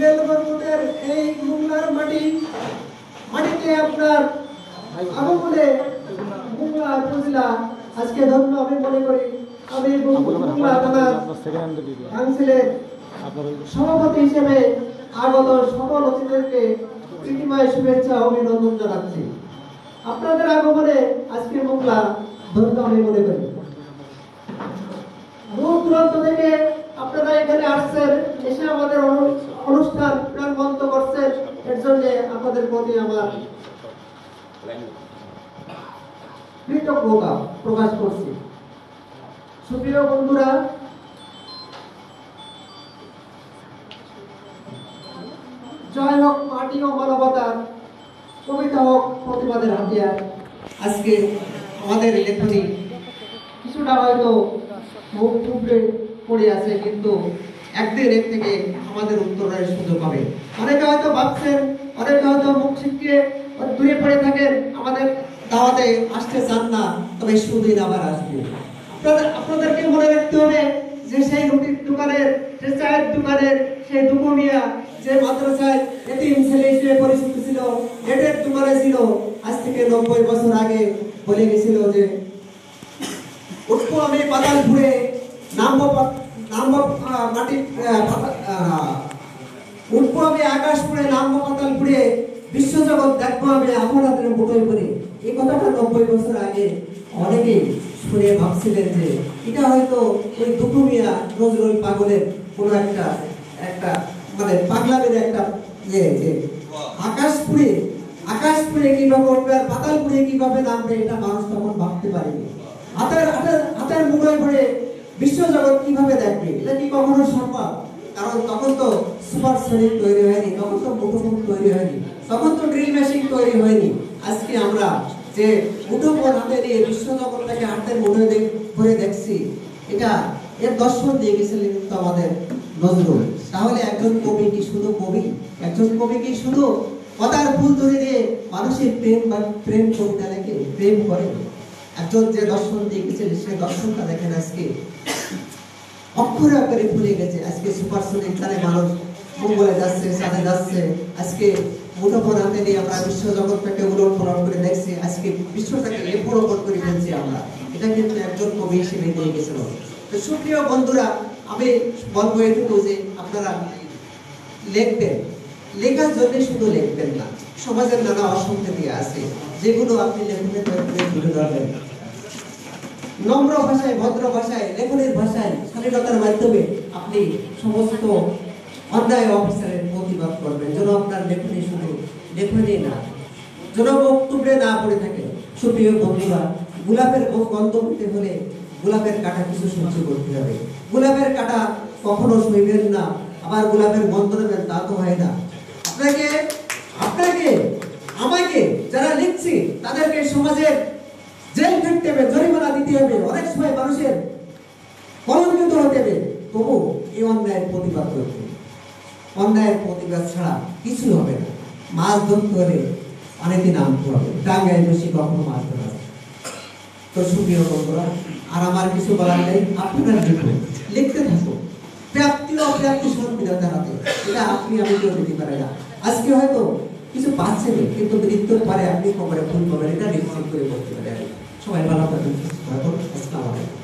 বেলবরপুরের এই মোংলার মাটিতে আপনার আগমনে মোংলা উপজেলা আজকে ধন্য আমি মনে করি। আমি মোংলা থানার কাউন্সিলের সভাপতি হিসেবে আগত সকল অতিথিদেরকে প্রীতিময় শুভেচ্ছা ও অভিনন্দন জানাচ্ছি। আপনাদের আগমনে আজকে মোংলা ধন্য আমি মনে করি। দূর দূরান্ত থেকে আপনারা এখানে আসছেন, এসে আমাদের অনুষ্ঠান প্রাণবন্ত করছেন, এর জন্য আপনাদের প্রতি আমার কৃতজ্ঞতা প্রকাশ করছি। সুপ্রিয় বন্ধুরা, জয় হোক মাটি ও মানবতার, কবিতা হোক প্রতিবাদের হাতিয়ার। আজকে আমাদের লেখনী কিছুটা হয়তো মুখ টুকরে পড়ে আছে, কিন্তু একদিন এর থেকে আমাদের উত্তরের সুযোগ হবে। অনেকে হয়তো ভাবছেন, অনেকে হয়তো মুখ শিখিয়ে দূরে পড়ে থাকেন, আমাদের দাওয়াতে আসতে চান না, তবে সুদিন আবার আসবে। আপনাদেরকে মনে রাখতে হবে যে সেই রুটির দোকানের, যে চায়ের দোকানের, সেই দুকুমিয়া যে মাদ্রাসায় এতিম ছেলে হিসেবে পরিচিত ছিল, নেটের দোকানে ছিল, আজ থেকে 90 বছর আগে বলে গেছিল যে উঠবো আমি পাতালপুরে, নামবো মাটি, উঠবো আমি আকাশপুরে, নামবো পাতালপুরে, বিশ্বজগৎ দেখবো আমি আপনাদের মুঠোয় করে। এই কথাটা 90 বছর আগে অনেকে শুনে ভাবছিলেন যে এটা হয়তো ওই দুকুমিয়া নজরুল পাগলের কোনো একটা মানে পাগলামের একটা যে আকাশপুরে কিভাবে উঠবে আর পাতালপুরে কিভাবে নামবে, এটা মানুষ তখন ভাবতে পারেনি। হাতের মুঠোয় ভরে বিশ্বজগৎ কিভাবে দেখবে, এটা কি কখনো সম্ভব? কারণ তখন তো সুপারসনিক তৈরি হয়নি, তখন তো মুঠোফোন তৈরি হয়নি, তখন তো ড্রিল মেশিন তৈরি হয়নি। আজকে আমরা যে মুঠোফোন হাতে নিয়ে বিশ্বজগৎটাকে হাতের মুঠোয় ভরে দেখছি, এটা এর দর্শন দিয়ে গেছিলেন তো আমাদের নজরুল। তাহলে একজন কবি কি শুধু কবি? একজন কবি কি শুধু কথার ফুল ধরে দিয়ে মানুষের প্রেম কবিতা লেখে, প্রেম করে? একজন যে দর্শন দিয়ে গেছিলেন, সে দর্শনটা দেখেন আজকে অক্ষরে অক্ষরে ভুলে গেছে। আজকে সুপারসনিক তারে মানুষ মঙ্গলে যাচ্ছে, চাঁদে যাচ্ছে। আজকে মুঠোফোন হাতে নিয়ে আমরা বিশ্বজগৎটাকে উলট-পালট করে দেখছি, আজকে বিশ্বটাকে লেপড় করে ফেলছি আমরা। এটা কিন্তু একজন কবি হিসেবে দিয়ে গেছিল। তো সুপ্রিয় বন্ধুরা, আমি বলবো এটুকু যে আপনারা লিখবেন, লেখার জন্য শুধু লিখবেন না, সমাজের নানা অসংখ্যাতি আছে যেগুলো আপনি লেখনের মাধ্যমে তুলে ধরবেন। নম্র ভাষায়, ভদ্র ভাষায়, লেখনের ভাষায়, শালীনতার মাধ্যমে আপনি সমস্ত অন্যায় অফিসারের প্রতিবাদ করবেন, যেন আপনার লেখনী শুধু লেখনী না, যেন বক্তব্যে না পড়ে থাকে। সুপ্রিয় বন্ধুরা, গোলাপের গন্ধ পেতে হলে গোলাপের কাঁটা কিছু সহ্য করতে হবে। গোলাপের কাঁটা কখনো সইবেন না, আবার গোলাপের গন্ধ নেবেন তা তো হয় না। আপনাকে আমাকে যারা লিখছি তাদেরকে সমাজের জেল খাটতে হবে, জরিমানা দিতে হবে, অনেক সময় মানুষের কলঙ্কিত হতে হবে। তবু এই অন্যায়ের প্রতিবাদ করতে, অন্যায়ের প্রতিবাদ ছাড়া কিছু হবে না। মাছ ধরতে হলে অনেকে নামতে হবে, ডাঙ্গায় বেশি কখনো মাছ ধরা যায়। তো সুপ্রিয় বন্ধুরা, আর আমার কিছু বলার নেই, আপনারা লিখতে থাকুন। প্রাপ্তি অপ্রাপ্তি সংবিধানের হাতে, এটা আপনি আমি কেউ দিতে পারে না। আজকে হয়তো কিছু পাচ্ছেন, কিন্তু মৃত্যুর পরে আপনি কবরে ফুল পাবেন, এটা নিশ্চিত করে বলতে পারেন। সবাই ভালো থাকবেন, আসসালামু আলাইকুম।